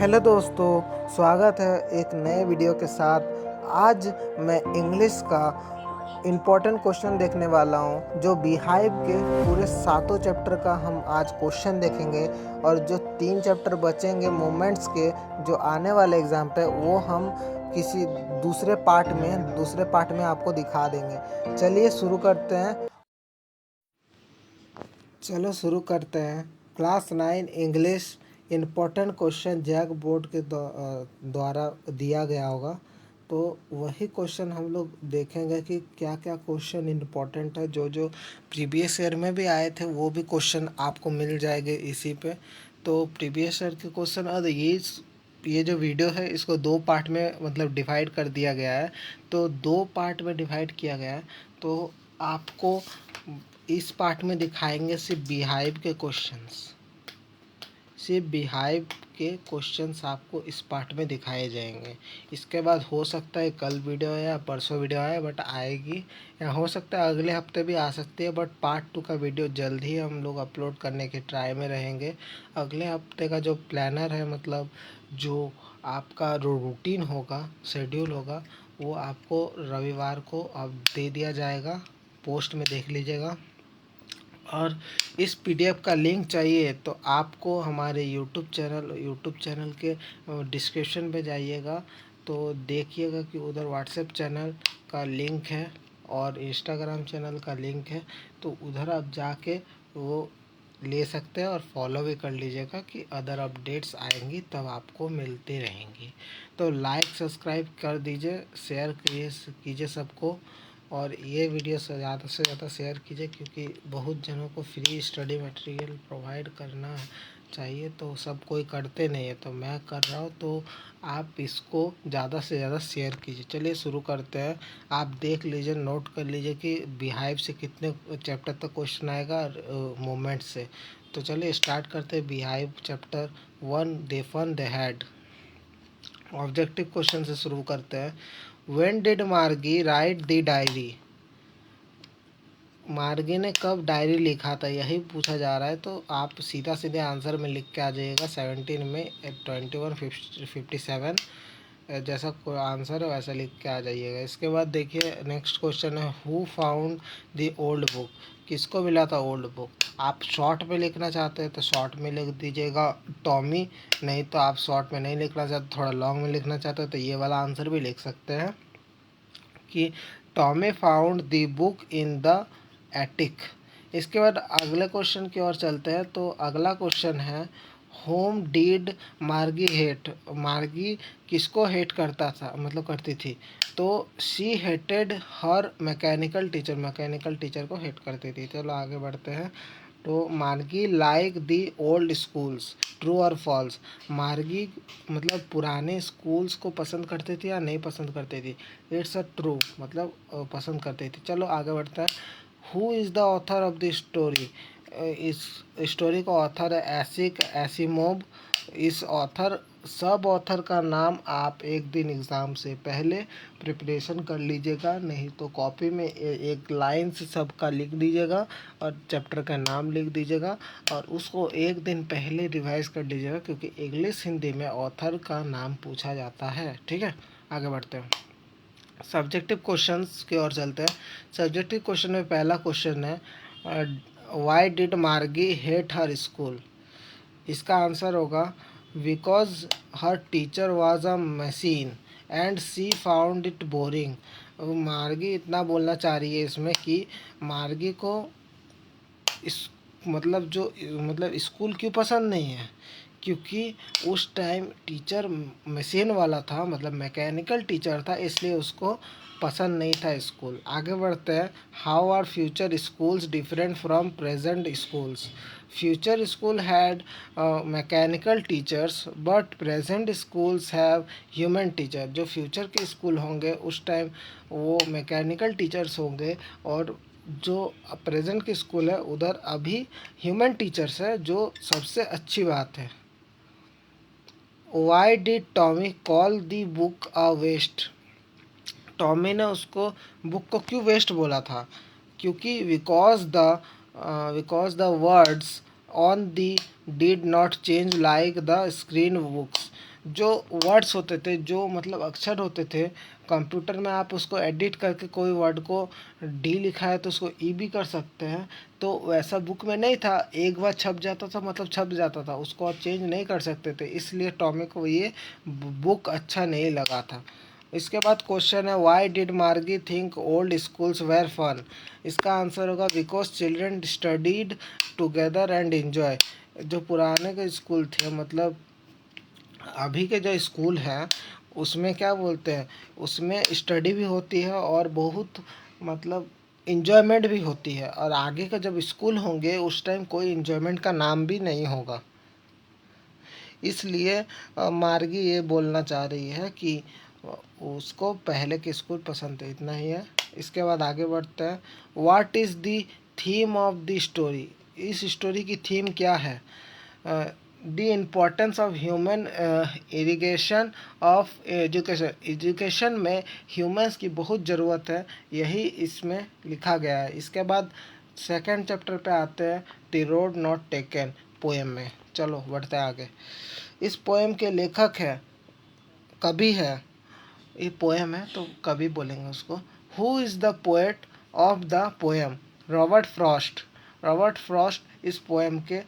Hello दोस्तों, स्वागत है एक नए वीडियो के साथ। आज मैं इंग्लिश का इम्पोर्टेंट क्वेश्चन देखने वाला हूं। जो बीहाइव के पूरे सातों चैप्टर का हम आज क्वेश्चन देखेंगे और जो 3 चैप्टर बचेंगे मोमेंट्स के, जो आने वाले एग्ज़ाम पे, वो हम किसी दूसरे पार्ट में आपको दिखा देंगे। चलिए शुरू करते हैं। Class 9 English important question JAC board के द्वारा दिया गया होगा, तो वही क्वेश्चन हम लोग देखेंगे कि क्या क्या क्वेश्चन इम्पोर्टेंट है। जो जो प्रीवियस ईयर में भी आए थे वो भी क्वेश्चन आपको मिल जाएंगे इसी पे। तो प्रीवियस ईयर के क्वेश्चन, और ये जो वीडियो है इसको 2 पार्ट में मतलब डिवाइड कर दिया गया है। तो 2 पार्ट में डिवाइड किया गया है, तो आपको इस पार्ट में दिखाएंगे सिर्फ बिहाइव के क्वेश्चंस आपको इस पार्ट में दिखाए जाएंगे। इसके बाद हो सकता है कल वीडियो या परसों वीडियो आए, बट आएगी, या हो सकता है अगले हफ्ते भी आ सकती है। बट पार्ट 2 का वीडियो जल्द ही हम लोग अपलोड करने के ट्राई में रहेंगे। अगले हफ्ते का जो प्लानर है, मतलब जो आपका रूटीन होगा, शेड्यूल होगा, वो आपको रविवार को अब दे दिया जाएगा। पोस्ट में देख लीजिएगा। और इस पीडीएफ का लिंक चाहिए तो आपको हमारे यूट्यूब चैनल के डिस्क्रिप्शन पे जाइएगा, तो देखिएगा कि उधर व्हाट्सएप चैनल का लिंक है और इंस्टाग्राम चैनल का लिंक है। तो उधर आप जाके वो ले सकते हैं और फॉलो भी कर लीजिएगा कि अदर अपडेट्स आएंगी तब आपको मिलती रहेंगी। तो लाइक सब्सक्राइब कर दीजिए, शेयर कीजिए सबको, और ये वीडियो से ज़्यादा शेयर कीजिए, क्योंकि बहुत जनों को फ्री स्टडी मटेरियल प्रोवाइड करना चाहिए, तो सब कोई करते नहीं है, तो मैं कर रहा हूँ, तो आप इसको ज़्यादा से ज़्यादा शेयर कीजिए। चलिए शुरू करते हैं। आप देख लीजिए, नोट कर लीजिए कि बिहाइव से कितने चैप्टर तक क्वेश्चन आएगा, मोमेंट से। तो चलिए स्टार्ट करते हैं। Beehive chapter 1, the fun they had. Objective question से शुरू करते हैं। When did Margie write the diary? Margie ने कब डायरी लिखा था, यही पूछा जा रहा है। तो आप सीधा सीधे आंसर में लिख के आ जाइएगा। 17 में 2157 जैसा कोई आंसर है वैसा लिख के आ जाइएगा। इसके बाद देखिए नेक्स्ट क्वेश्चन है, who found the old book? किसको मिला था ओल्ड बुक? आप शॉर्ट में लिखना चाहते हैं तो शॉर्ट में लिख दीजिएगा टॉमी, नहीं तो आप शॉर्ट में नहीं लिखना चाहते, थोड़ा लॉन्ग में लिखना चाहते हैं तो ये वाला आंसर भी लिख सकते हैं कि Tommy found the book in the attic. इसके बाद अगले क्वेश्चन की ओर चलते हैं। तो अगला क्वेश्चन है, होम डीड मार्गी हेट? मार्गी किसको हेट करता था, मतलब करती थी? तो she hated her mechanical teacher को हेट करती थी। चलो आगे बढ़ते हैं। तो मार्गी like the old schools, true और फॉल्स? मार्गी मतलब पुराने स्कूल्स को पसंद करती थी या नहीं पसंद करती थी? इट्स अ ट्रू, मतलब पसंद करती थी। चलो आगे बढ़ता है। Who is the author of the story? इस स्टोरी का ऑथर है एसिक एसिमोव। इस सब ऑथर का नाम आप एक दिन एग्ज़ाम से पहले प्रिपरेशन कर लीजिएगा, नहीं तो कॉपी में एक लाइन से सबका लिख दीजिएगा और चैप्टर का नाम लिख दीजिएगा, और उसको एक दिन पहले रिवाइज कर लीजिएगा, क्योंकि इंग्लिश हिंदी में ऑथर का नाम पूछा जाता है। ठीक है, आगे बढ़ते हैं। सब्जेक्टिव क्वेश्चंस की ओर चलते हैं। सब्जेक्टिव क्वेश्चन में पहला क्वेश्चन है, why did Margie hate her school? इसका आंसर होगा, because her teacher was a machine and she found it boring. Margie इतना बोलना चाह रही है इसमें कि मार्गी को इस मतलब स्कूल क्यों पसंद नहीं है, क्योंकि उस टाइम टीचर मशीन वाला था, मतलब मैकेनिकल टीचर था, इसलिए उसको पसंद नहीं था स्कूल। आगे बढ़ते हैं। How are future schools different from present schools? Future school had mechanical teachers but present schools have human teacher. जो फ्यूचर के स्कूल होंगे उस टाइम वो मैकेनिकल टीचर्स होंगे, और जो प्रेजेंट की स्कूल है उधर अभी ह्यूमन टीचर्स है, जो सबसे अच्छी बात है। Why did Tommy call the book a waste? Tommy ने उसको बुक को क्यों वेस्ट बोला था? क्योंकि because the words on the did not change like the screen books. जो वर्ड्स होते थे, जो मतलब अक्षर होते थे, कंप्यूटर में आप उसको एडिट करके कोई वर्ड को डी लिखा है तो उसको ई भी कर सकते हैं। तो वैसा बुक में नहीं था, एक बार छप जाता था मतलब छप जाता था, उसको आप चेंज नहीं कर सकते थे, इसलिए टॉमी को ये बुक अच्छा नहीं लगा था। इसके बाद क्वेश्चन है, why did Margie think old schools were fun. इसका आंसर होगा because children studied together and enjoy. जो पुराने के स्कूल थे, मतलब अभी के जो स्कूल हैं उसमें क्या बोलते हैं, उसमें स्टडी भी होती है और बहुत मतलब इन्जॉयमेंट भी होती है, और आगे का जब स्कूल होंगे उस टाइम कोई इन्जॉयमेंट का नाम भी नहीं होगा। इसलिए मार्गी ये बोलना चाह रही है कि उसको पहले के स्कूल पसंद थे, इतना ही है। इसके बाद आगे बढ़ते हैं। What is the theme of the story. इस स्टोरी की थीम क्या है। The importance of human irrigation of education. Education में ह्यूमंस की बहुत ज़रूरत है, यही इसमें लिखा गया है। इसके बाद सेकंड चैप्टर पे आते हैं, the road not taken poem में। चलो बढ़ते हैं आगे। इस पोएम के लेखक है, कवि है, ये पोएम है तो कवि बोलेंगे उसको। Who is the poet of the poem. Robert Frost. Robert Frost इस पोएम के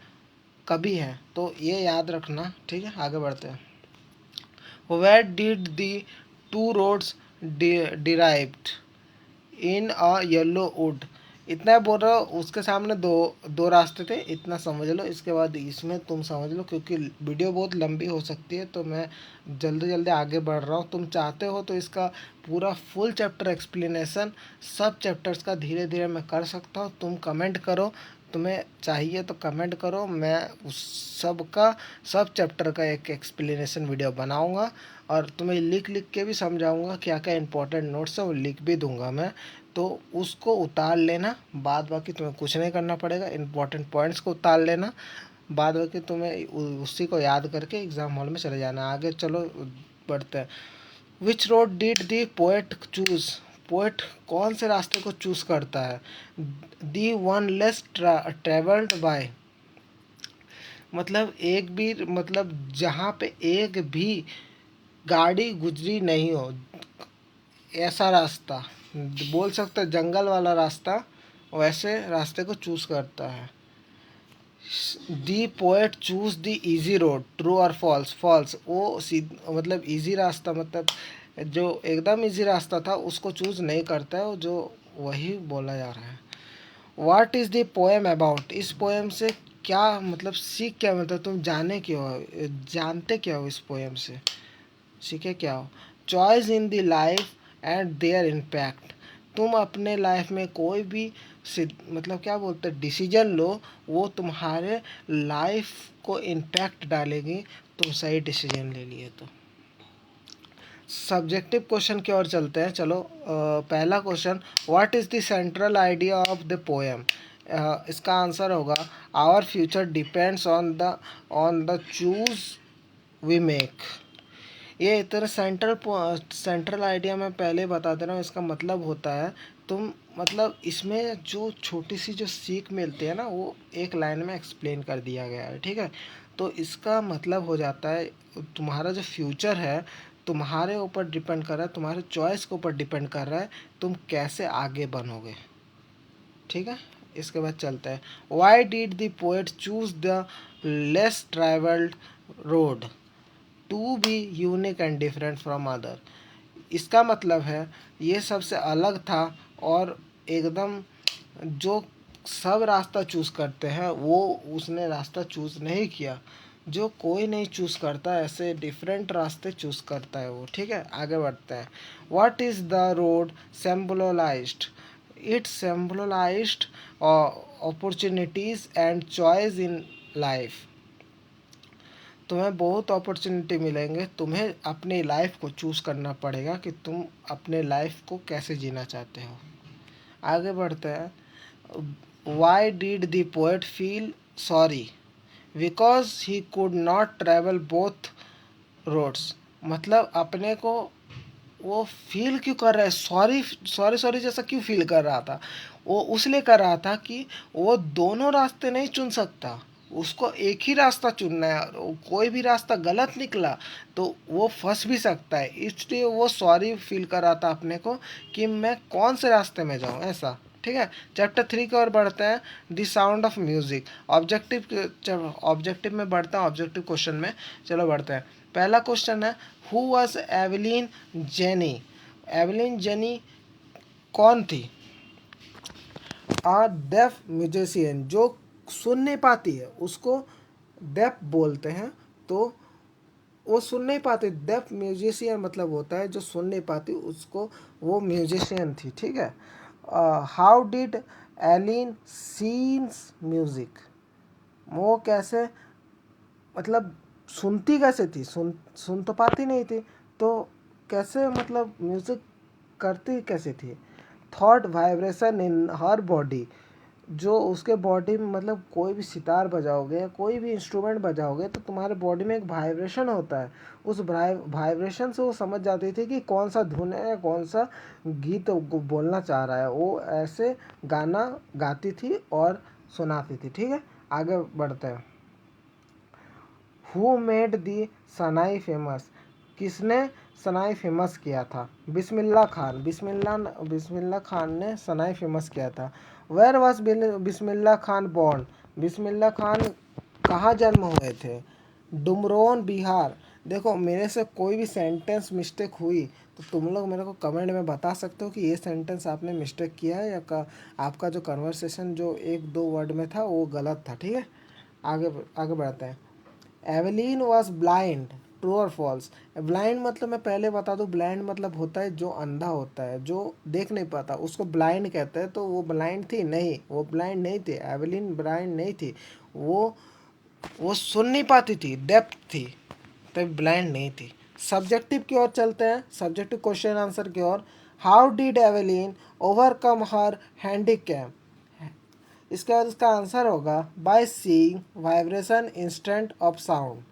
कवि हैं, तो ये याद रखना, ठीक है। आगे बढ़ते हैं। Where did the two roads derived in a yellow wood. इतना बोल रहा हूँ, उसके सामने दो दो रास्ते थे, इतना समझ लो। इसके बाद इसमें तुम समझ लो, क्योंकि वीडियो बहुत लंबी हो सकती है तो मैं जल्दी जल्दी आगे बढ़ रहा हूँ। तुम चाहते हो तो इसका पूरा फुल चैप्टर एक्सप्लेनेशन सब चैप्टर्स का धीरे धीरे मैं कर सकता हूँ। तुम कमेंट करो, तुम्हें चाहिए तो कमेंट करो, मैं उस सब का, सब चैप्टर का एक एक्सप्लेनेशन वीडियो बनाऊंगा, और तुम्हें लिख लिख के भी समझाऊंगा, क्या क्या इंपॉर्टेंट नोट्स है वो लिख भी दूंगा मैं। तो उसको उतार लेना, बाद बाकी तुम्हें कुछ नहीं करना पड़ेगा, इंपॉर्टेंट पॉइंट्स को उतार लेना, बाद बाकी तुम्हें उसी को याद करके एग्ज़ाम हॉल में चले जाना। आगे चलो बढ़ते हैं। विच road did the poet choose. Poet कौन से रास्ते को चूज करता है। दी वन लेस ट्रेवल्ड बाय। मतलब एक भी, मतलब जहाँ पे एक भी गाड़ी गुजरी नहीं हो, ऐसा रास्ता बोल सकते, जंगल वाला रास्ता, वैसे रास्ते को चूज करता है। दी poet choose the easy road, true और फॉल्स। फॉल्स वो मतलब इजी रास्ता, मतलब जो एकदम इजी रास्ता था उसको चूज नहीं करता है, जो वही बोला जा रहा है। What is the poem about. इस पोएम से क्या मतलब, सीख क्या, मतलब तुम जाने क्यों हो, जानते क्या हो इस पोएम से, सीखे क्या हो। Choice in the life and there impact. तुम अपने लाइफ में कोई भी मतलब क्या बोलते हैं डिसीजन लो, वो तुम्हारे लाइफ को इम्पैक्ट डालेगी, तुम सही डिसीजन ले लिए तो। सब्जेक्टिव क्वेश्चन की ओर चलते हैं, चलो। पहला question, what is the central idea of the poem. इसका आंसर होगा, our future depends on the choose we make. ये इतना सेंट्रल आइडिया मैं पहले बता दे रहा हूँ, इसका मतलब होता है, तुम मतलब इसमें जो छोटी सी जो सीख मिलती है ना, वो एक लाइन में एक्सप्लेन कर दिया गया है, ठीक है। तो इसका मतलब हो जाता है, तुम्हारा जो फ्यूचर है तुम्हारे ऊपर डिपेंड कर रहा है, तुम्हारे चॉइस के ऊपर डिपेंड कर रहा है, तुम कैसे आगे बनोगे, ठीक है। इसके बाद चलते हैं। Why did the poet choose the less travelled road to be unique and different from other. इसका मतलब है ये सबसे अलग था, और एकदम जो सब रास्ता चूज़ करते हैं वो उसने रास्ता चूज़ नहीं किया, जो कोई नहीं चूज़ करता, ऐसे डिफरेंट रास्ते चूज़ करता है वो, ठीक है। आगे बढ़ते हैं। What is the road symbolized. It symbolized opportunities and choice in life. तुम्हें बहुत अपॉर्चुनिटी मिलेंगे, तुम्हें अपनी लाइफ को चूज़ करना पड़ेगा कि तुम अपने लाइफ को कैसे जीना चाहते हो। आगे बढ़ते हैं। Why did the poet feel sorry. Because he could not travel both roads. मतलब अपने को वो फील क्यों कर रहा है, सॉरी सॉरी सॉरी जैसा क्यों फील कर रहा था, वो उसलिए कर रहा था कि वो दोनों रास्ते नहीं चुन सकता, उसको एक ही रास्ता चुनना है, और कोई भी रास्ता गलत निकला तो वो फंस भी सकता है, इसलिए वो सॉरी फील कर रहा था अपने को कि मैं कौन से रास्ते में जाऊँ, ऐसा। ठीक है, चैप्टर 3 की ओर बढ़ते हैं, the sound of music. Objective में बढ़ता है, ऑब्जेक्टिव क्वेश्चन में। चलो बढ़ते हैं। पहला क्वेश्चन है, who was Evelyn jenny. Evelyn jenny कौन थी? डेफ म्यूजिशियन, जो सुन नहीं पाती है उसको डेफ बोलते हैं। तो वो सुन नहीं पाती, डेफ म्यूजिशियन मतलब होता है जो सुन नहीं पाती उसको, वो म्यूजिशियन थी। ठीक है। How did Evelyn sense music. वो कैसे, मतलब सुनती कैसे थी, सुन तो पाती नहीं थी, तो कैसे मतलब म्यूज़िक करती कैसे थी? Thought vibration in her body, जो उसके बॉडी में, मतलब कोई भी सितार बजाओगे या कोई भी इंस्ट्रूमेंट बजाओगे तो तुम्हारे बॉडी में एक वाइब्रेशन होता है। उस वाइब्रेशन से वो समझ जाती थी कि कौन सा धुन है या कौन सा गीत वो बोलना चाह रहा है। वो ऐसे गाना गाती थी और सुनाती थी। ठीक है, आगे बढ़ते हैं। Who made the Sanae famous. किसने सनाई फेमस किया था? बिस्मिल्लाह खान। बिस्मिल्लाह खान ने सनाई फेमस किया था। Where was Bismillah Khan born. Bismillah Khan कहाँ जन्म हुए थे? डुमरोन, बिहार। देखो, मेरे से कोई भी सेंटेंस मिस्टेक हुई तो तुम लोग मेरे को कमेंट में बता सकते हो कि ये सेंटेंस आपने मिस्टेक किया है, या आपका जो कन्वर्सेशन जो एक दो वर्ड में था वो गलत था। ठीक है, आगे आगे बढ़ते हैं। एवलीन वॉज ब्लाइंड, ट्रू और फॉल्स। ब्लाइंड मतलब, मैं पहले बता दूं, ब्लाइंड मतलब होता है जो अंधा होता है, जो देख नहीं पाता, उसको ब्लाइंड कहते हैं। तो वो ब्लाइंड थी? नहीं, वो ब्लाइंड नहीं थी। एवलीन ब्लाइंड नहीं थी। वो सुन नहीं पाती थी, डेफ थी, तब ब्लाइंड नहीं थी। सब्जेक्टिव की ओर चलते हैं, सब्जेक्टिव क्वेश्चन आंसर की ओर। How did Evelyn overcome her handicap. इसके बाद इसका आंसर होगा by seeing vibration instant of sound.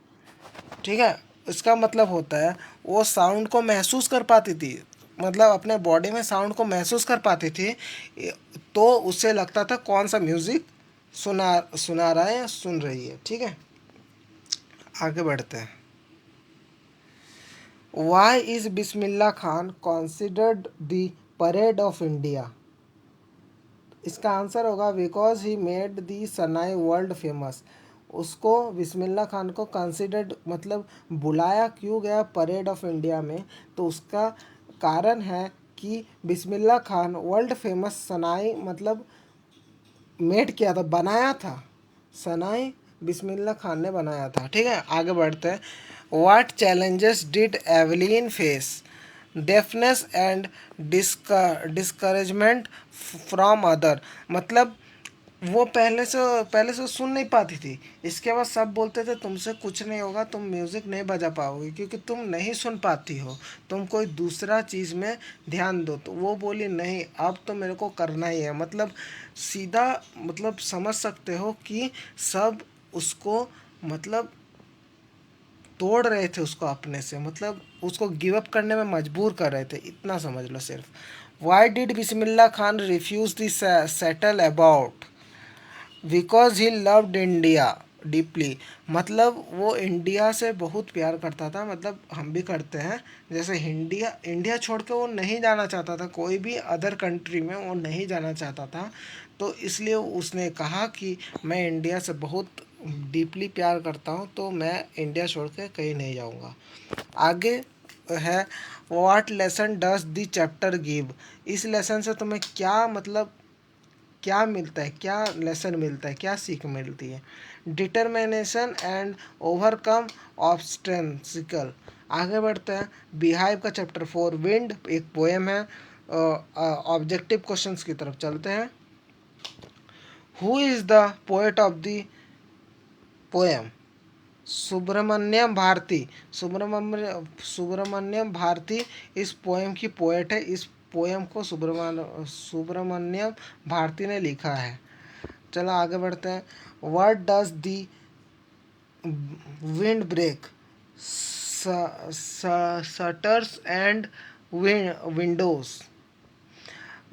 ठीक है, इसका मतलब होता है वो साउंड को महसूस कर पाती थी, मतलब अपने बॉडी में साउंड को महसूस कर पाती थी, तो उससे लगता था कौन सा म्यूज़िक सुना सुना रहा है या सुन रही है। ठीक है, आगे बढ़ते हैं। Why is Bismillah Khan considered the parade of India. इसका आंसर होगा because he made the shehnai world famous. उसको, बिस्मिल्लाह खान को कंसिडर्ड मतलब बुलाया क्यों गया परेड ऑफ इंडिया में? तो उसका कारण है कि बिस्मिल्लाह खान वर्ल्ड फेमस सनाई मतलब मेड किया था, बनाया था। सनाई बिस्मिल्लाह खान ने बनाया था। ठीक है, आगे बढ़ते हैं। What challenges did Evelyn face? Deafness and discouragement from other, मतलब वो पहले से सुन नहीं पाती थी। इसके बाद सब बोलते थे तुमसे कुछ नहीं होगा, तुम म्यूज़िक नहीं बजा पाओगे क्योंकि तुम नहीं सुन पाती हो, तुम कोई दूसरा चीज़ में ध्यान दो। तो वो बोली नहीं, अब तो मेरे को करना ही है। मतलब सीधा, मतलब समझ सकते हो कि सब उसको, मतलब तोड़ रहे थे उसको अपने से, मतलब उसको गिव अप करने में मजबूर कर रहे थे, इतना समझ लो सिर्फ। Why did Bismillah Khan refuse the settle about? Because he loved India deeply, मतलब वो इंडिया से बहुत प्यार करता था, मतलब हम भी करते हैं। जैसे इंडिया इंडिया छोड़ के वो नहीं जाना चाहता था, कोई भी अदर कंट्री में वो नहीं जाना चाहता था। तो इसलिए उसने कहा कि मैं इंडिया से बहुत डीपली प्यार करता हूँ, तो मैं इंडिया छोड़ के कहीं नहीं जाऊँगा। आगे है, what lesson does the chapter give. इस लेसन से तुम्हें क्या मतलब क्या मिलता है, क्या लेसन मिलता है, क्या सीख मिलती है? Determination and overcome obstacle. आगे बढ़ते हैं। बिहाइव का चैप्टर 4 विंड एक पोएम है। ऑब्जेक्टिव क्वेश्चंस की तरफ चलते हैं। Who is the poet of the poem? Subramania Bharati. Subramania Bharati इस पोएम की पोएट है। इस पोएम को सुब्रमण्यम भारती ने लिखा है। चलो आगे बढ़ते हैं। What does the wind break? Shutters and windows.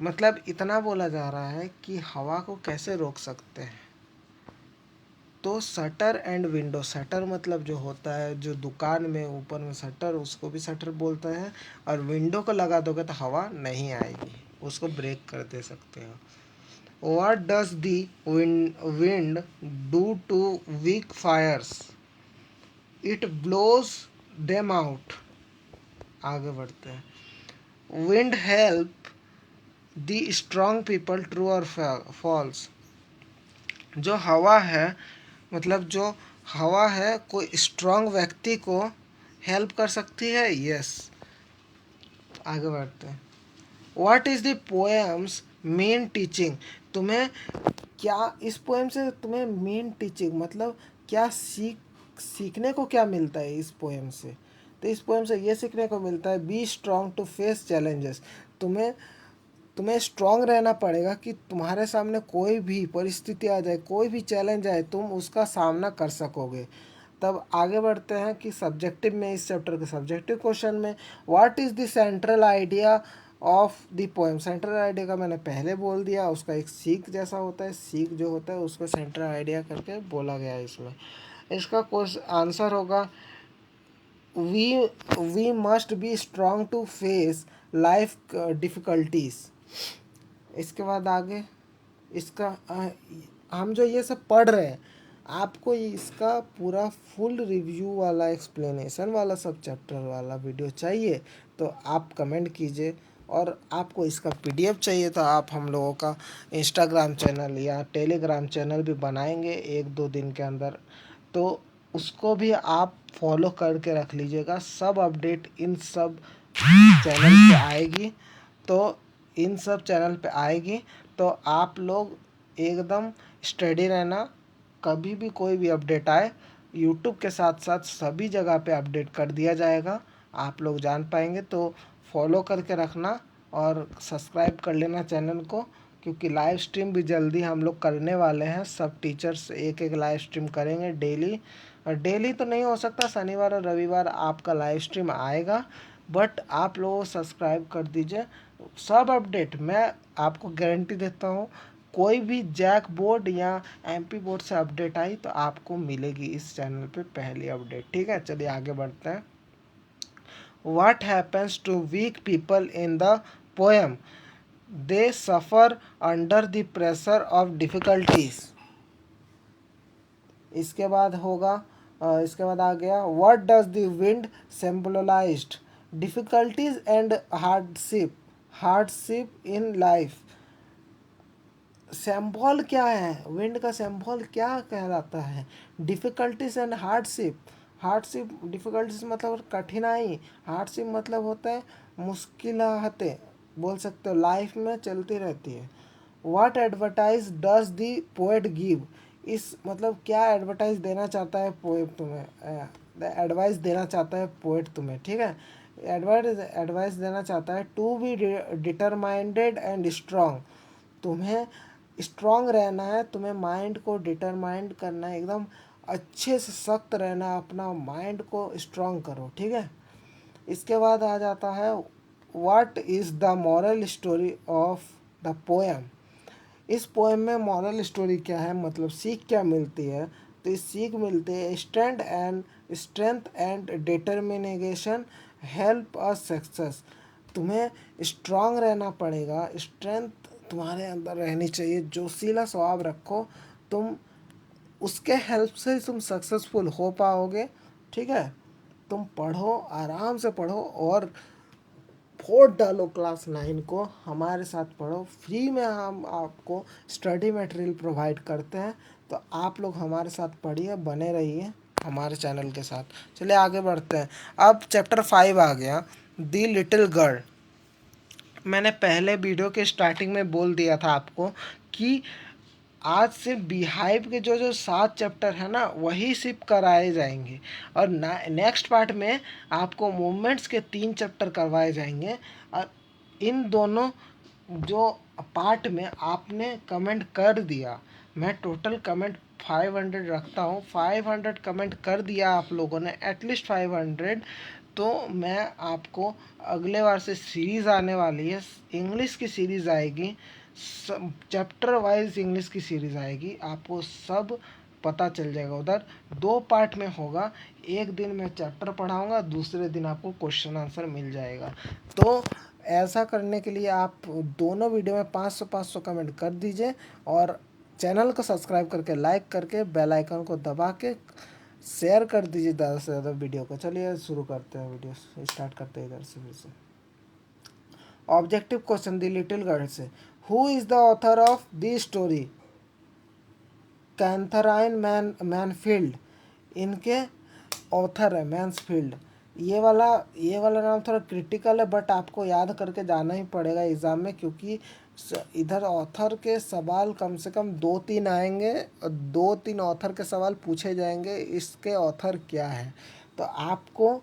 मतलब इतना बोला जा रहा है कि हवा को कैसे रोक सकते हैं। तो शटर एंड विंडो, शटर मतलब जो होता है जो दुकान में ऊपर में शटर, उसको भी शटर बोलते हैं। और विंडो को लगा दोगे तो हवा नहीं आएगी, उसको ब्रेक कर दे सकते हो। What does the wind do to weak fires? It blows them out. आगे बढ़ते हैं। Wind help the strong people, true or false? जो हवा है, मतलब जो हवा है कोई स्ट्रांग व्यक्ति को हेल्प कर सकती है, यस। आगे बढ़ते हैं। What is the poems main teaching? तुम्हें क्या इस पोएम से तुम्हें मेन टीचिंग मतलब क्या सीखने को क्या मिलता है इस पोएम से? तो इस पोएम से ये सीखने को मिलता है, be strong to face challenges. तुम्हें तुम्हें स्ट्रांग रहना पड़ेगा कि तुम्हारे सामने कोई भी परिस्थिति आ जाए, कोई भी चैलेंज आए, तुम उसका सामना कर सकोगे। तब आगे बढ़ते हैं कि सब्जेक्टिव में, इस चैप्टर के सब्जेक्टिव क्वेश्चन में, what is the central idea of the poem? Central idea का मैंने पहले बोल दिया, उसका एक सीख जैसा होता है, सीख जो होता है उसको सेंट्रल आइडिया करके बोला गया है इसमें। इसका आंसर होगा we must be strong to face life difficulties. इसके बाद आगे इसका हम जो ये सब पढ़ रहे हैं, आपको इसका पूरा फुल रिव्यू वाला, एक्सप्लेनेशन वाला, सब चैप्टर वाला वीडियो चाहिए तो आप कमेंट कीजिए। और आपको इसका पीडीएफ चाहिए तो आप हम लोगों का इंस्टाग्राम चैनल या टेलीग्राम चैनल भी बनाएंगे 1-2 दिन के अंदर, तो उसको भी आप फॉलो करके रख लीजिएगा। सब अपडेट इन सब चैनल पे आएगी, तो इन सब चैनल पे आएगी, तो आप लोग एकदम स्टडी रहना। कभी भी कोई भी अपडेट आए, यूट्यूब के साथ साथ सभी जगह पे अपडेट कर दिया जाएगा, आप लोग जान पाएंगे। तो फॉलो करके रखना और सब्सक्राइब कर लेना चैनल को, क्योंकि लाइव स्ट्रीम भी जल्दी हम लोग करने वाले हैं। सब टीचर्स एक एक लाइव स्ट्रीम करेंगे डेली, और डेली तो नहीं हो सकता, शनिवार और रविवार आपका लाइव स्ट्रीम आएगा, बट आप लोग सब्सक्राइब कर दीजिए। सब अपडेट मैं आपको गारंटी देता हूँ, कोई भी जैक बोर्ड या एमपी बोर्ड से अपडेट आई तो आपको मिलेगी इस चैनल पे पहली अपडेट, ठीक है। चलिए आगे बढ़ते हैं। What happens to weak people in the poem? They suffer under the pressure of difficulties. इसके बाद होगा इसके बाद आ गया, What does the wind symbolized? Difficulties and hardship in life. Symbol क्या है, विंड का सिंबल क्या कहलाता है? Difficulties and hardship. Hardship, difficulties मतलब कठिनाई, हार्डशिप मतलब होता है मुश्किलातें, बोल सकते हो, लाइफ में चलती रहती है। What advertise does the poet give? इस मतलब क्या एडवर्टाइज देना चाहता है पोएट तुम्हें, एडवाइस देना चाहता है पोएट तुम्हें, ठीक है। एडवाइस देना चाहता है टू बी डिटरमाइंडेड एंड स्ट्रांग। तुम्हें स्ट्रांग रहना है, तुम्हें माइंड को डिटरमाइंड करना है, एकदम अच्छे से सख्त रहना है, अपना माइंड को स्ट्रांग करो, ठीक है। इसके बाद आ जाता है, what is the moral story of the poem? इस पोएम में मॉरल स्टोरी क्या है, मतलब सीख क्या मिलती है? तो इस सीख मिलती है, strength and determination help us success. तुम्हें स्ट्रांग रहना पड़ेगा, स्ट्रेंथ तुम्हारे अंदर रहनी चाहिए, जोशीला स्वभाव रखो, तुम उसके हेल्प से तुम सक्सेसफुल हो पाओगे, ठीक है। तुम पढ़ो, आराम से पढ़ो और फोड़ डालो क्लास 9 को, हमारे साथ पढ़ो, फ्री में हम आपको स्टडी मटेरियल प्रोवाइड करते हैं, तो आप लोग हमारे साथ पढ़िए, बने रहिए हमारे चैनल के साथ। चलिए आगे बढ़ते हैं। अब चैप्टर 5 आ गया, द लिटिल गर्ल। मैंने पहले वीडियो के स्टार्टिंग में बोल दिया था आपको कि आज से बीहाइव के जो जो 7 चैप्टर है ना, वही सिर्फ कराए जाएंगे, और नेक्स्ट पार्ट में आपको मूवमेंट्स के 3 चैप्टर करवाए जाएंगे। और इन दोनों जो पार्ट में आपने कमेंट कर दिया, मैं टोटल कमेंट 500 रखता हूँ, 500 कमेंट कर दिया आप लोगों ने, एटलीस्ट 500, तो मैं आपको अगले बार से सीरीज़ आने वाली है, इंग्लिश की सीरीज़ आएगी, सब चैप्टर वाइज इंग्लिश की सीरीज़ आएगी, आपको सब पता चल जाएगा। उधर 2 पार्ट में होगा, एक दिन मैं चैप्टर पढ़ाऊँगा, दूसरे दिन आपको क्वेश्चन आंसर मिल जाएगा। तो ऐसा करने के लिए आप दोनों वीडियो में 500-500 कमेंट कर दीजिए और चैनल को सब्सक्राइब करके, लाइक करके, बेल आइकन को दबा के शेयर कर दीजिए ज़्यादा से ज़्यादा वीडियो को। चलिए शुरू करते हैं, वीडियो स्टार्ट करते हैं इधर से फिर से। Objective question the little girl से, who is the author of the story? Katherine Mansfield इनके ऑथर है, मैन्सफील्ड। ये वाला नाम थोड़ा क्रिटिकल है, बट आपको याद करके जाना ही पड़ेगा एग्ज़ाम में, क्योंकि इधर ऑथर के सवाल कम से कम 2-3 आएंगे और 2-3 ऑथर के सवाल पूछे जाएंगे, इसके ऑथर क्या है तो आपको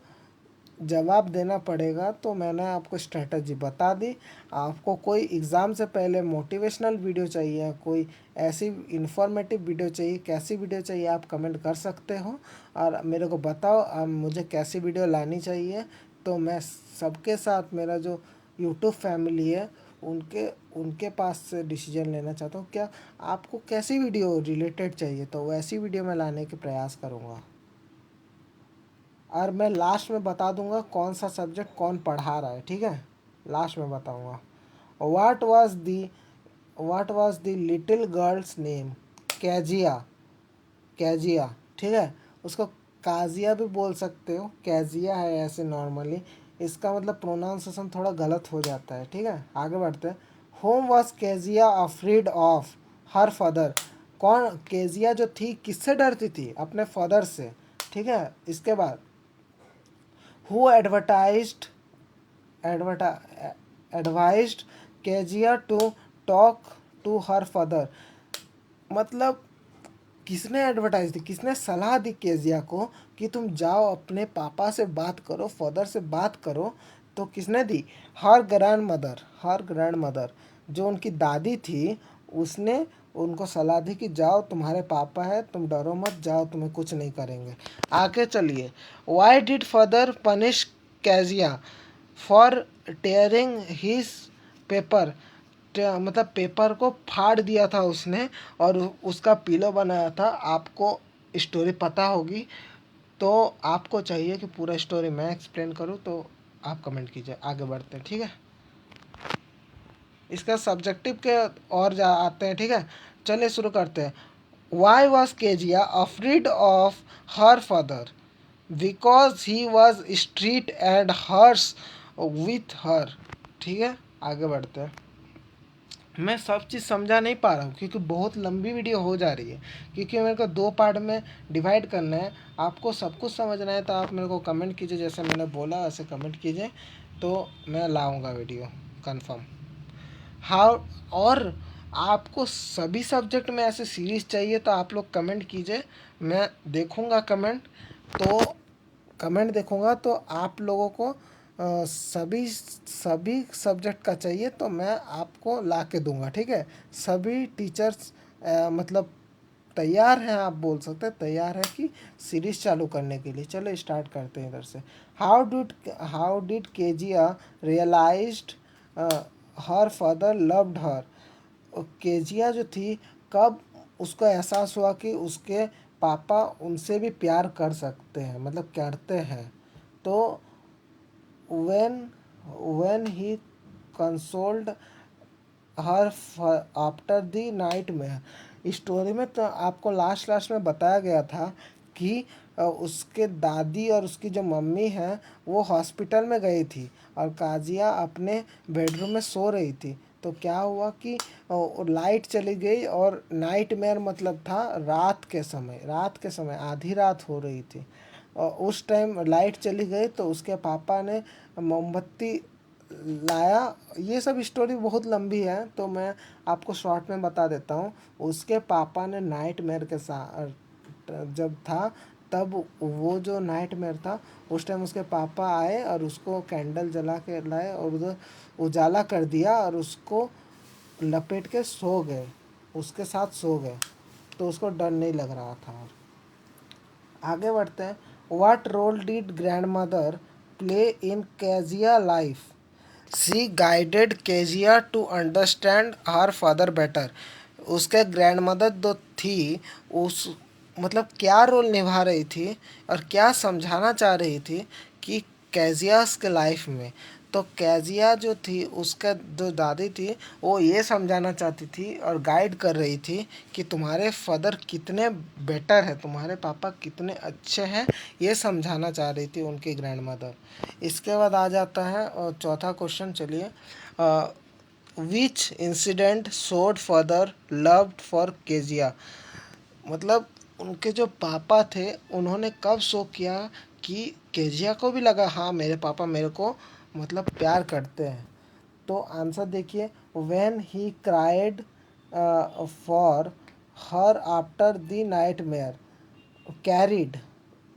जवाब देना पड़ेगा। तो मैंने आपको स्ट्रेटजी बता दी। आपको कोई एग्ज़ाम से पहले मोटिवेशनल वीडियो चाहिए, कोई ऐसी इन्फॉर्मेटिव वीडियो चाहिए, कैसी वीडियो चाहिए आप कमेंट कर सकते हो और मेरे को बताओ अब मुझे कैसी वीडियो लानी चाहिए। तो मैं सबके साथ, मेरा जो यूट्यूब फैमिली है उनके पास से डिसीजन लेना चाहता हूँ, क्या आपको कैसी वीडियो रिलेटेड चाहिए, तो वैसी वीडियो मैं लाने के प्रयास करूँगा। और मैं लास्ट में बता दूंगा कौन सा सब्जेक्ट कौन पढ़ा रहा है, ठीक है, लास्ट में बताऊंगा। What was the little girl's name? Kezia. Kezia, ठीक है, उसको काजिया भी बोल सकते हो, कैजिया है ऐसे नॉर्मली, इसका मतलब प्रोनाउंसिएशन थोड़ा गलत हो जाता है, ठीक है। आगे बढ़ते हैं। Whom was Kezia afraid of her father? कौन केजिया जो थी किससे डरती थी? अपने फादर से, ठीक है। इसके बाद who advised Kezia to talk to her father? मतलब किसने एडवर्टाइज दी, किसने सलाह दी केजिया को कि तुम जाओ अपने पापा से बात करो, फादर से बात करो? तो किसने दी? हर ग्रैंड मदर जो उनकी दादी थी, उसने उनको सलाह दी कि जाओ, तुम्हारे पापा है, तुम डरो मत, जाओ, तुम्हें कुछ नहीं करेंगे। आगे चलिए। Why did father punish Kezia for tearing his paper? मतलब पेपर को फाड़ दिया था उसने और उसका पिलो बनाया था। आपको स्टोरी पता होगी, तो आपको चाहिए कि पूरा स्टोरी मैं एक्सप्लेन करूं, तो आप कमेंट कीजिए। आगे बढ़ते हैं, ठीक है। इसका सब्जेक्टिव के और जा आते हैं, ठीक है। चलिए शुरू करते हैं। Why was Kezia afraid of her father? Because he was strict and harsh with her, ठीक है। आगे बढ़ते हैं। मैं सब चीज़ समझा नहीं पा रहा हूँ क्योंकि बहुत लंबी वीडियो हो जा रही है, क्योंकि मेरे को 2 पार्ट में डिवाइड करना है। आपको सब कुछ समझना है तो आप मेरे को कमेंट कीजिए, जैसे मैंने बोला वैसे कमेंट कीजिए, तो मैं लाऊंगा वीडियो कंफर्म। हाउ और आपको सभी सब्जेक्ट में ऐसे सीरीज़ चाहिए तो आप लोग कमेंट कीजिए, मैं देखूंगा कमेंट। तो कमेंट देखूंगा तो आप लोगों को सभी सभी सब्जेक्ट का चाहिए तो मैं आपको ला के दूंगा, ठीक है। सभी टीचर्स मतलब तैयार हैं, आप बोल सकते हैं तैयार है कि सीरीज चालू करने के लिए। चलो स्टार्ट करते हैं इधर से। How did Kezia realized her father loved her? Kezia जो थी, कब उसको एहसास हुआ कि उसके पापा उनसे भी प्यार कर सकते हैं, मतलब करते हैं? तो when he consoled her after the nightmare। Story में तो आपको लास्ट में बताया गया था कि उसके दादी और उसकी जो मम्मी है वो हॉस्पिटल में गई थी और काजिया अपने बेडरूम में सो रही थी। तो क्या हुआ कि लाइट चली गई और नाइटमेयर मतलब था रात के समय आधी रात हो रही थी और उस टाइम लाइट चली गई तो उसके पापा ने मोमबत्ती लाया। ये सब स्टोरी बहुत लंबी है तो मैं आपको शॉर्ट में बता देता हूँ। उसके पापा ने नाइटमेयर के साथ जब था, तब वो जो नाइटमेयर था उस टाइम उसके पापा आए और उसको कैंडल जला के लाए और उधर उजाला कर दिया और उसको लपेट के सो गए, उसके साथ सो गए, तो उसको डर नहीं लग रहा था। आगे बढ़ते हैं। What role did grandmother play in Kezia life? She guided Kezia to understand her father better. उसके ग्रैंड मदर जो थी, उस मतलब क्या रोल निभा रही थी और क्या समझाना चाह रही थी कि कैजियास के लाइफ में। तो कैजिया जो थी उसका जो दादी थी वो ये समझाना चाहती थी और गाइड कर रही थी कि तुम्हारे फादर कितने बेटर है, तुम्हारे पापा कितने अच्छे हैं, ये समझाना चाह रही थी उनकी ग्रैंड मदर। इसके बाद आ जाता है चौथा क्वेश्चन। चलिए, which incident showed father loved for Kezia. मतलब उनके जो पापा थे उन्होंने कब शो किया कि केजिया को भी लगा हाँ मेरे पापा मेरे को मतलब प्यार करते हैं। तो आंसर देखिए, when he cried for her after the night mayor. Carried,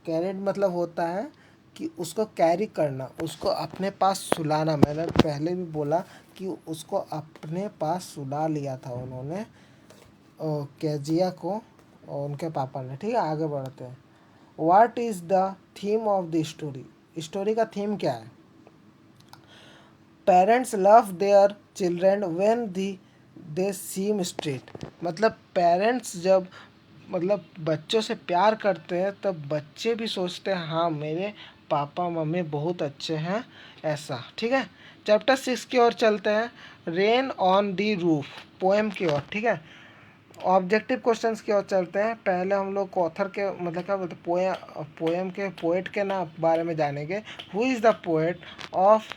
carried मतलब होता है कि उसको कैरी करना, उसको अपने पास सुलाना। मैंने पहले भी बोला कि उसको अपने पास सुला लिया था उन्होंने केजिया को और उनके पापा ने। ठीक है, आगे बढ़ते हैं। What is the theme of the story. Story का थीम क्या है? Parents love their children when they seem straight. मतलब पेरेंट्स जब मतलब बच्चों से प्यार करते हैं तब बच्चे भी सोचते हैं हाँ मेरे पापा मम्मी बहुत अच्छे हैं, ऐसा। ठीक है, चैप्टर 6 की ओर चलते हैं। Rain on the roof poem की ओर। ठीक है, ऑब्जेक्टिव क्वेश्चंस की ओर चलते हैं। पहले हम लोग ऑथर के मतलब क्या बोलते हैं पोएम के पोएट के ना बारे में जानेंगे। Who is the poet of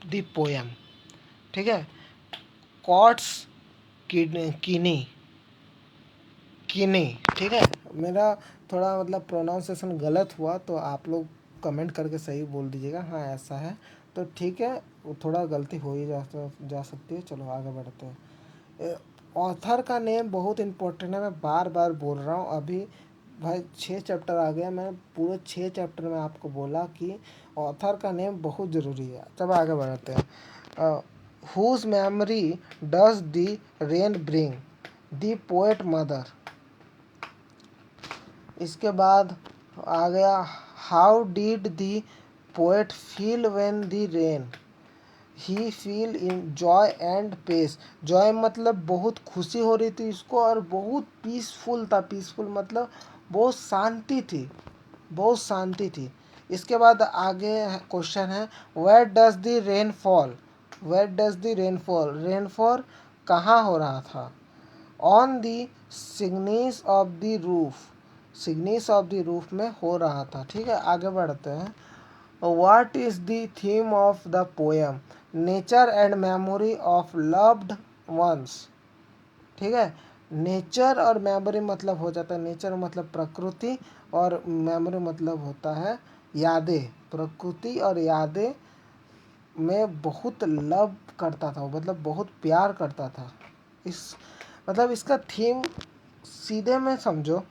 the poem. ठीक है, कॉट्स कीनी कीनी। ठीक है, मेरा थोड़ा मतलब प्रोनाउंसिएशन गलत हुआ तो आप लोग कमेंट करके सही बोल दीजिएगा हाँ ऐसा है। तो ठीक है, वो थोड़ा गलती हो ही जा सकती है। चलो आगे बढ़ते हैं। ऑथर का नेम बहुत इम्पोर्टेंट है, मैं बार बार बोल रहा हूँ। अभी भाई 6 चैप्टर आ गया, मैं पूरे 6 चैप्टर में आपको बोला कि ऑथर का नेम बहुत ज़रूरी है। तब आगे बढ़ते हैं। Whose memory does the rain bring, the poet mother. इसके बाद आ गया, how did the poet feel when the rain, he feel in joy and peace. Joy मतलब बहुत खुशी हो रही थी इसको और बहुत पीसफुल था। पीसफुल मतलब बहुत शांति थी, बहुत शांति थी। इसके बाद आगे क्वेश्चन है, where does the rain fall. Where does the rain fall, rainfall कहाँ हो रहा था? On the shingles of the roof, shingles of the roof में हो रहा था। ठीक है, आगे बढ़ते हैं। What is the theme of the poem, nature and memory of loved ones. ठीक है, नेचर और मेमोरी मतलब हो जाता है, नेचर मतलब प्रकृति और मेमोरी मतलब होता है यादें। प्रकृति और यादें में बहुत लव करता था, मतलब बहुत प्यार करता था। इस मतलब इसका थीम सीधे में समझो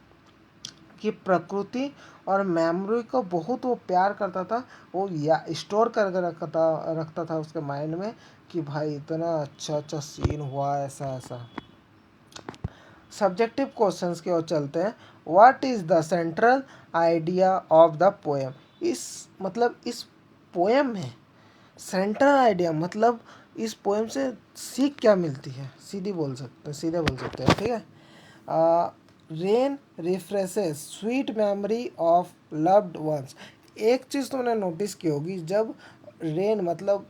कि प्रकृति और मेमोरी को बहुत वो प्यार करता था। वो या स्टोर करके रखता था उसके माइंड में कि भाई इतना अच्छा अच्छा सीन हुआ, ऐसा ऐसा। सब्जेक्टिव क्वेश्चंस की ओर चलते हैं। What is the central idea of the poem. इस मतलब इस पोएम में सेंट्रल आइडिया मतलब इस पोएम से सीख क्या मिलती है, सीधे बोल सकते हैं। ठीक है, rain refreshes sweet memory of loved once. एक चीज़ तुमने नोटिस की होगी, जब रेन मतलब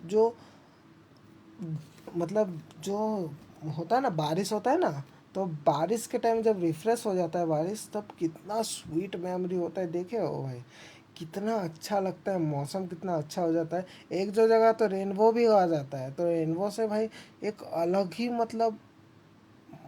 जो होता है ना, बारिश होता है ना, तो बारिश के टाइम जब रिफ्रेश हो जाता है बारिश तब कितना स्वीट मेमोरी होता है। देखे हो भाई, कितना अच्छा लगता है, मौसम कितना अच्छा हो जाता है। एक जो जगह तो रेनबो भी आ जाता है, तो रेनबो से भाई एक अलग ही मतलब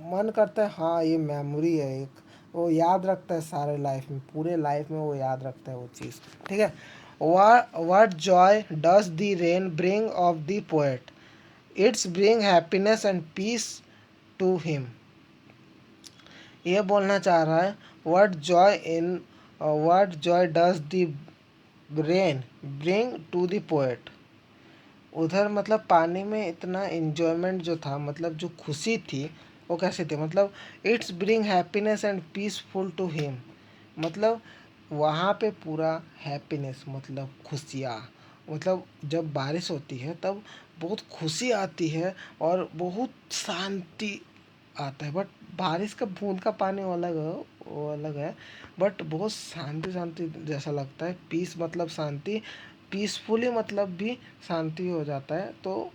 मन करता है हाँ ये मेमोरी है एक, वो याद रखता है सारे लाइफ में, पूरे लाइफ में वो याद रखता है वो चीज़। ठीक है, what joy does the rain bring of the poet, it's bring happiness and peace to him। ये बोलना चाह रहा है what joy does the rain bring to the poet। उधर मतलब पानी में इतना इन्जॉयमेंट जो था, मतलब जो खुशी थी वो कैसे थी, मतलब it's bring happiness and peaceful to him. मतलब वहाँ पे पूरा हैप्पीनेस मतलब खुशियाँ, मतलब जब बारिश होती है तब बहुत खुशी आती है और बहुत शांति आता है, बट बारिश का बूंद का पानी वो अलग है, बट बहुत शांति शांति जैसा लगता है। पीस मतलब शांति, पीसफुली मतलब भी शांति हो जाता है। तो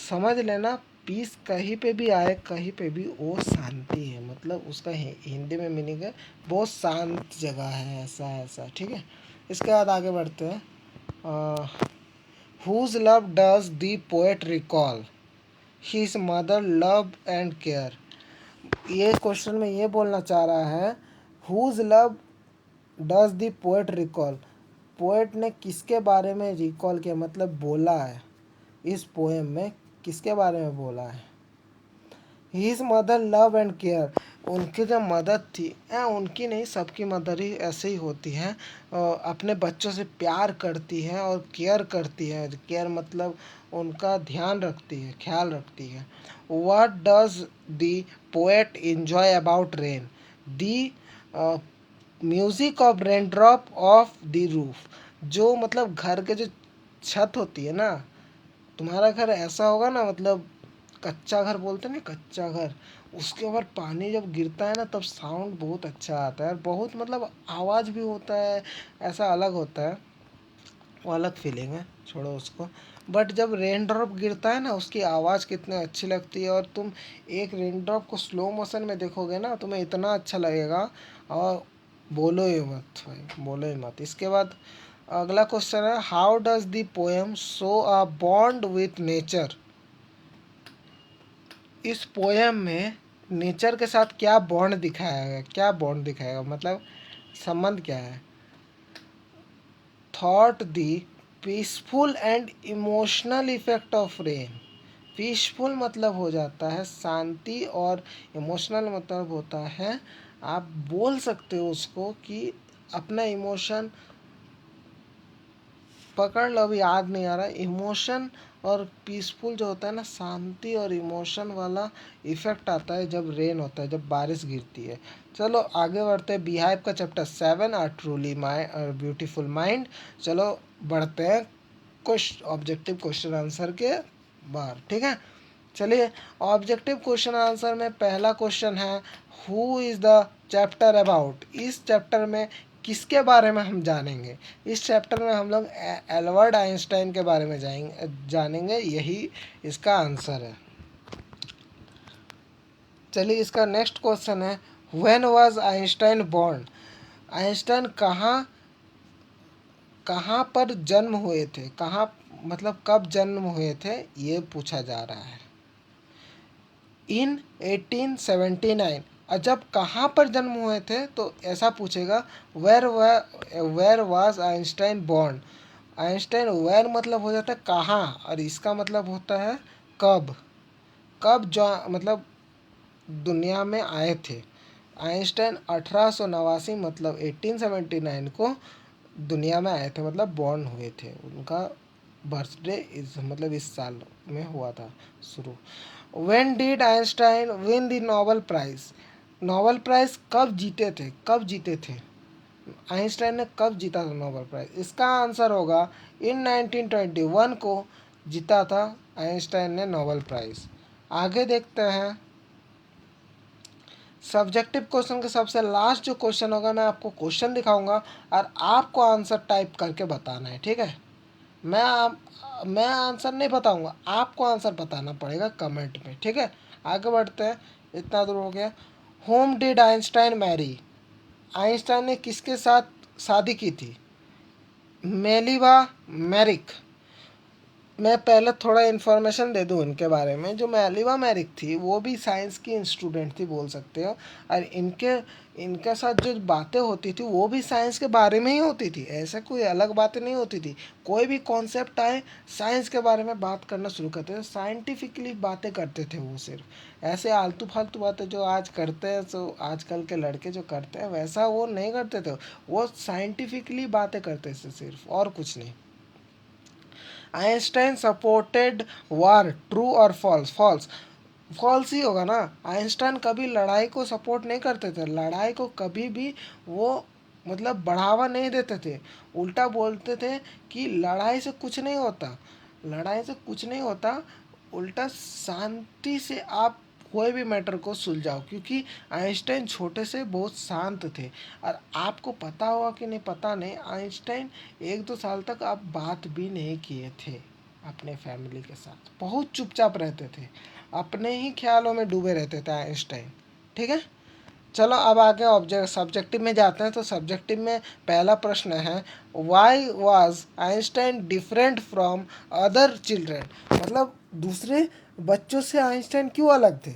समझ लेना, पीस कहीं पे भी आए, कहीं पे भी वो शांति है, मतलब उसका हिंदी में मीनिंग है बहुत शांत जगह है, ऐसा ऐसा, ठीक है। इसके बाद आगे बढ़ते हैं। Whose love does the poet recall, his mother love and care. ये क्वेश्चन में ये बोलना चाह रहा है, whose love does the poet recall, poet ने किसके बारे में रिकॉल किया, मतलब बोला है इस पोएम में, किसके बारे में बोला है। His mother love and care, उनकी जो मदर थी, उनकी नहीं, सबकी मदर ही ऐसे ही होती है, अपने बच्चों से प्यार करती है और केयर करती है। केयर मतलब उनका ध्यान रखती है, ख्याल रखती है। What does the poet enjoy about rain, the music of rain drop of the roof. जो मतलब घर के जो छत होती है ना, तुम्हारा घर ऐसा होगा ना, मतलब कच्चा घर बोलते हैं ना, कच्चा घर, उसके ऊपर पानी जब गिरता है ना, तब साउंड बहुत अच्छा आता है, और बहुत मतलब आवाज़ भी होता है, ऐसा अलग होता है, वो अलग फीलिंग है, छोड़ो उसको। बट जब रेन ड्रॉप गिरता है ना, उसकी आवाज़ कितनी अच्छी लगती है, और तुम एक रेन ड्रॉप को स्लो मोशन में देखोगे ना, तुम्हें इतना अच्छा लगेगा। और बोलो ही मत भाई, बोलो ही मत। इसके बाद अगला क्वेश्चन है, how does the poem show a bond with nature. इस पोएम में नेचर के साथ क्या बॉन्ड दिखाया गया, क्या बॉन्ड दिखाएगा, मतलब संबंध क्या है। Thought the peaceful and emotional effect of rain. Peaceful मतलब हो जाता है शांति, और इमोशनल मतलब होता है, आप बोल सकते हो उसको कि अपना इमोशन पकड़ लो, अभी याद नहीं आ रहा। इमोशन और पीसफुल जो होता है ना, शांति और इमोशन वाला इफेक्ट आता है जब रेन होता है, जब बारिश गिरती है। चलो आगे बढ़ते हैं, बिहाइव का chapter 7, are truly beautiful mind. चलो बढ़ते हैं कुछ ऑब्जेक्टिव क्वेश्चन आंसर के बाहर, ठीक है। चलिए, ऑब्जेक्टिव क्वेश्चन आंसर में पहला क्वेश्चन है, who is the chapter about. इस चैप्टर में किसके बारे में हम जानेंगे। इस चैप्टर में हम लोग एल्बर्ट आइंस्टाइन के बारे में जानेंगे, यही इसका आंसर है। चलिए, इसका नेक्स्ट क्वेश्चन है, when was Einstein born. Einstein कहाँ कहाँ पर जन्म हुए थे, कहाँ मतलब कब जन्म हुए थे, ये पूछा जा रहा है। इन 1879। और जब कहाँ पर जन्म हुए थे तो ऐसा पूछेगा, where was Einstein born. Einstein where मतलब हो जाता है कहाँ, और इसका मतलब होता है कब, कब जो मतलब दुनिया में आए थे। आइंस्टाइन 1889 मतलब 1879 को दुनिया में आए थे, मतलब बॉर्न हुए थे, उनका बर्थडे इस मतलब इस साल में हुआ था शुरू। When did Einstein win the Nobel prize. Nobel prize कब जीते थे, कब जीते थे आइंस्टाइन ने, कब जीता था नोबेल प्राइज। इसका आंसर होगा इन 1921 को जीता था आइंस्टाइन ने नोबेल प्राइज। आगे देखते हैं, सब्जेक्टिव क्वेश्चन के सबसे लास्ट जो क्वेश्चन होगा, मैं आपको क्वेश्चन दिखाऊंगा और आपको आंसर टाइप करके बताना है, ठीक है। मैं आंसर नहीं बताऊंगा, आपको आंसर बताना पड़ेगा कमेंट में, ठीक है। आगे बढ़ते हैं, इतना दूर हो गया। Whom did Einstein marry. Einstein ने किसके साथ शादी की थी। मेलिवा मैरिक। मैं पहले थोड़ा इन्फॉर्मेशन दे दूँ उनके बारे में। जो मेलिवा मैरिक थी, वो भी साइंस की स्टूडेंट थी बोल सकते हो, और इनके साथ जो बातें होती थी वो भी साइंस के बारे में ही होती थी, ऐसा कोई अलग बातें नहीं होती थी। कोई भी कॉन्सेप्ट आए, साइंस के बारे में बात करना शुरू करते थे, साइंटिफिकली बातें करते थे वो। सिर्फ ऐसे आलतू फालतू बातें जो आज करते हैं, तो आजकल के लड़के जो करते हैं वैसा वो नहीं करते थे, वो साइंटिफिकली बातें करते थे सिर्फ, और कुछ नहीं। आइंस्टाइन सपोर्टेड वार, ट्रू और फॉल्स। फॉल्स, फॉल्स ही होगा ना। आइंस्टाइन कभी लड़ाई को सपोर्ट नहीं करते थे, लड़ाई को कभी भी वो मतलब बढ़ावा नहीं देते थे। उल्टा बोलते थे कि लड़ाई से कुछ नहीं होता, लड़ाई से कुछ नहीं होता, उल्टा शांति से आप कोई भी मैटर को सुलझाओ, क्योंकि आइंस्टाइन छोटे से बहुत शांत थे। और आपको पता होगा कि नहीं पता नहीं, आइंस्टाइन 1-2 साल तक आप बात भी नहीं किए थे अपने फैमिली के साथ, बहुत चुपचाप रहते थे, अपने ही ख्यालों में डूबे रहते थे आइंस्टाइन। ठीक है, चलो अब आगे ऑब्जेक्ट सब्जेक्टिव में जाते हैं। तो सब्जेक्टिव में पहला प्रश्न है, why was Einstein different from other children, मतलब दूसरे बच्चों से आइंस्टाइन क्यों अलग थे,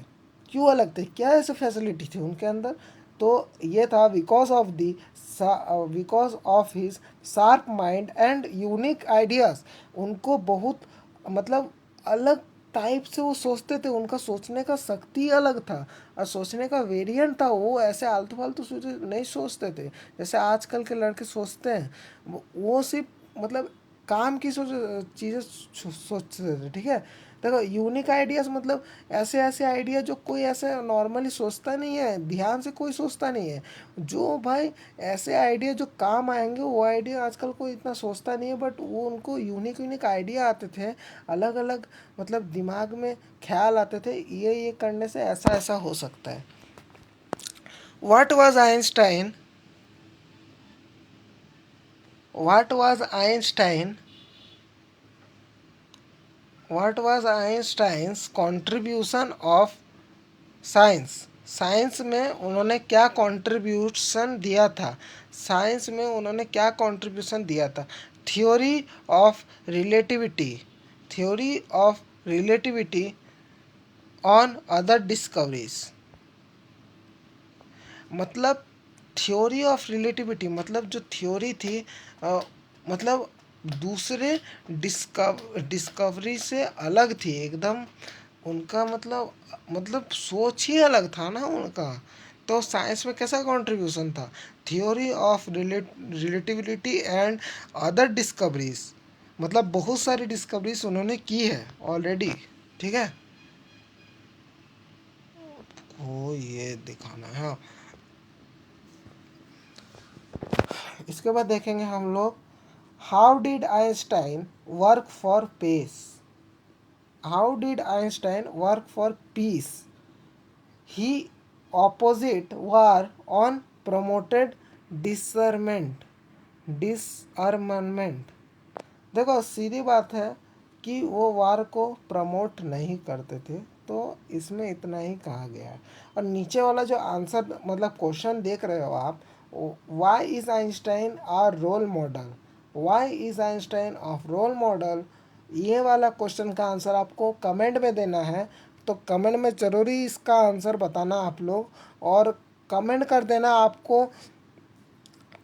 क्यों अलग थे, क्या ऐसे फैसिलिटी थी उनके अंदर। तो ये था because of his sharp mind and unique ideas, उनको बहुत मतलब अलग टाइप से वो सोचते थे, उनका सोचने का शक्ति अलग था और सोचने का वेरिएंट था। वो ऐसे आलतू फालतू सोचे नहीं सोचते थे जैसे आजकल के लड़के सोचते हैं। वो सिर्फ मतलब काम की चीज़ें सोचते थे। ठीक है, देखो यूनिक आइडियाज़ मतलब ऐसे ऐसे आइडिया जो कोई ऐसे नॉर्मली सोचता नहीं है, ध्यान से कोई सोचता नहीं है। जो भाई ऐसे आइडिया जो काम आएंगे वो आइडिया आजकल कोई इतना सोचता नहीं है, बट वो उनको यूनिक यूनिक आइडिया आते थे, अलग अलग मतलब दिमाग में ख्याल आते थे, ये करने से ऐसा ऐसा हो सकता है। What was Einstein what was Einstein what was Einstein's contribution of science, science में उन्होंने क्या कंट्रीब्यूशन दिया था, साइंस में उन्होंने क्या कंट्रीब्यूशन दिया था। Theory of relativity, theory of relativity on other discoveries, मतलब थ्योरी ऑफ रिलेटिविटी मतलब जो थ्योरी थी मतलब दूसरे डिस्कवरी से अलग थी एकदम, उनका मतलब सोच ही अलग था ना उनका। तो साइंस में कैसा कंट्रीब्यूशन था, theory of relativity and other discoveries, मतलब बहुत सारी डिस्कवरीज उन्होंने की है ऑलरेडी। ठीक है, ओ ये दिखाना है हाँ। इसके बाद देखेंगे हम लोग, how did Einstein work for peace, how did Einstein work for peace, he opposite war on promoted disarmament disarmament. देखो सीधी बात है कि वो वार को प्रमोट नहीं करते थे, तो इसमें इतना ही कहा गया है। और नीचे वाला जो आंसर मतलब क्वेश्चन देख रहे हो आप, why is Einstein are role model, why is Einstein of role model, ये वाला क्वेश्चन का आंसर आपको कमेंट में देना है। तो कमेंट में ज़रूरी इसका आंसर बताना आप लोग, और कमेंट कर देना आपको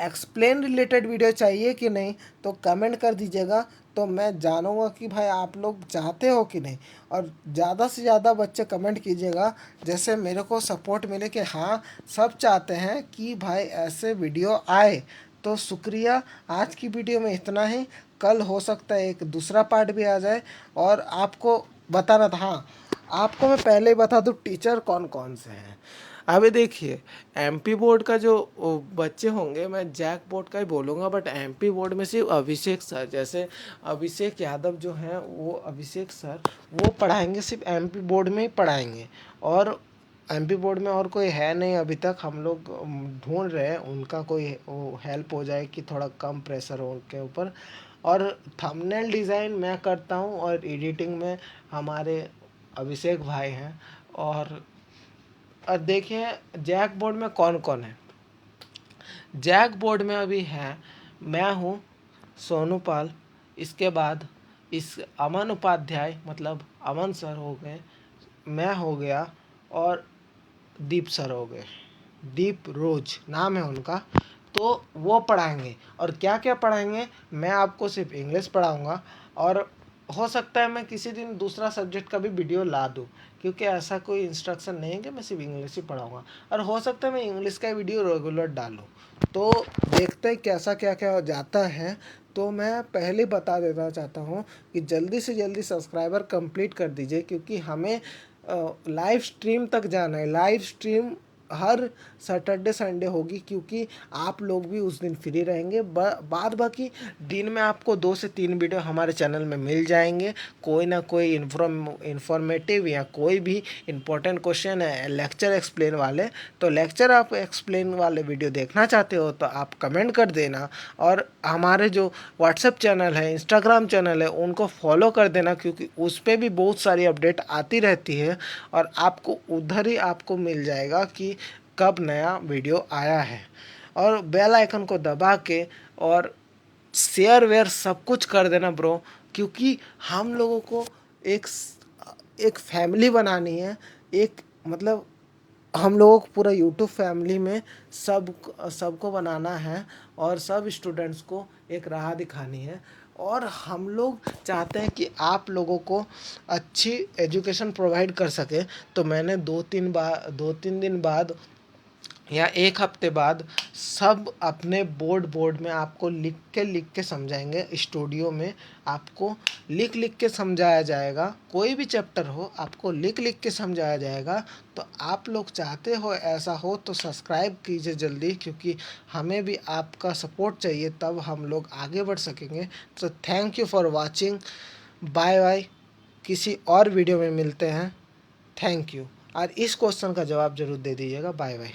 एक्सप्लेन रिलेटेड वीडियो चाहिए कि नहीं, तो कमेंट कर दीजिएगा, तो मैं जानूंगा कि भाई आप लोग चाहते हो कि नहीं। और ज़्यादा से ज़्यादा बच्चे कमेंट कीजिएगा, जैसे मेरे को सपोर्ट मिले कि हाँ सब चाहते हैं कि भाई ऐसे वीडियो आए। तो शुक्रिया, आज की वीडियो में इतना ही, कल हो सकता है एक दूसरा पार्ट भी आ जाए। और आपको बताना था, हाँ आपको मैं पहले ही बता दूँ टीचर कौन कौन से हैं। अभी देखिए एमपी बोर्ड का जो बच्चे होंगे, मैं जैक बोर्ड का ही बोलूँगा, बट एमपी बोर्ड में सिर्फ अभिषेक सर, जैसे अभिषेक यादव जो हैं वो अभिषेक सर वो पढ़ाएंगे, सिर्फ एमपी बोर्ड में ही पढ़ाएंगे। और एमपी बोर्ड में और कोई है नहीं अभी तक, हम लोग ढूंढ रहे हैं उनका कोई वो हेल्प हो जाए कि थोड़ा कम प्रेशर हो उनके ऊपर। और थंबनेल डिज़ाइन मैं करता हूँ और एडिटिंग में हमारे अभिषेक भाई हैं। और देखिए जैक बोर्ड में कौन कौन है, जैक बोर्ड में अभी है, मैं हूँ सोनू पाल, इसके बाद इस अमन उपाध्याय मतलब अमन सर हो गए, मैं हो गया, और दीप सर हो गए, दीप रोज नाम है उनका। तो वो पढ़ाएंगे, और क्या क्या पढ़ाएंगे, मैं आपको सिर्फ इंग्लिश पढ़ाऊँगा, और हो सकता है मैं किसी दिन दूसरा सब्जेक्ट का भी वीडियो ला दूँ, क्योंकि ऐसा कोई इंस्ट्रक्शन नहीं है कि मैं सिर्फ इंग्लिश ही पढ़ाऊँगा। और हो सकता है मैं इंग्लिश का वीडियो रेगुलर डालूँ, तो देखते हैं कैसा क्या क्या जाता है। तो मैं पहले बता देना चाहता हूँ कि जल्दी से जल्दी सब्सक्राइबर कंप्लीट कर दीजिए, क्योंकि हमें लाइव स्ट्रीम तक जाना है, लाइव स्ट्रीम हर सैटरडे संडे होगी, क्योंकि आप लोग भी उस दिन फ्री रहेंगे। बाद बाकी दिन में आपको 2 से 3 वीडियो हमारे चैनल में मिल जाएंगे। कोई ना कोई इन्फॉर्मेटिव या कोई भी इम्पोर्टेंट क्वेश्चन है लेक्चर एक्सप्लेन वाले, तो लेक्चर आप एक्सप्लेन वाले वीडियो देखना चाहते हो तो आप कमेंट कर देना। और हमारे जो व्हाट्सएप चैनल है, इंस्टाग्राम चैनल है, उनको फॉलो कर देना, क्योंकि उस पर भी बहुत सारी अपडेट आती रहती है और आपको उधर ही आपको मिल जाएगा कि कब नया वीडियो आया है। और बेल आइकन को दबा के और शेयर वेयर सब कुछ कर देना ब्रो, क्योंकि हम लोगों को एक एक फैमिली बनानी है। एक मतलब हम लोगों को पूरा यूट्यूब फैमिली में सबको बनाना है और सब स्टूडेंट्स को एक राह दिखानी है। और हम लोग चाहते हैं कि आप लोगों को अच्छी एजुकेशन प्रोवाइड कर सके। तो मैंने 2-3 दिन बाद या 1 हफ्ते बाद सब अपने बोर्ड में आपको लिख के समझाएंगे। स्टूडियो में आपको लिख के समझाया जाएगा। कोई भी चैप्टर हो आपको लिख के समझाया जाएगा। तो आप लोग चाहते हो ऐसा हो तो सब्सक्राइब कीजिए जल्दी, क्योंकि हमें भी आपका सपोर्ट चाहिए, तब हम लोग आगे बढ़ सकेंगे। तो thank you for watching. Bye bye. किसी और वीडियो में मिलते हैं। Thank you. और इस क्वेश्चन का जवाब ज़रूर दे दीजिएगा। Bye bye.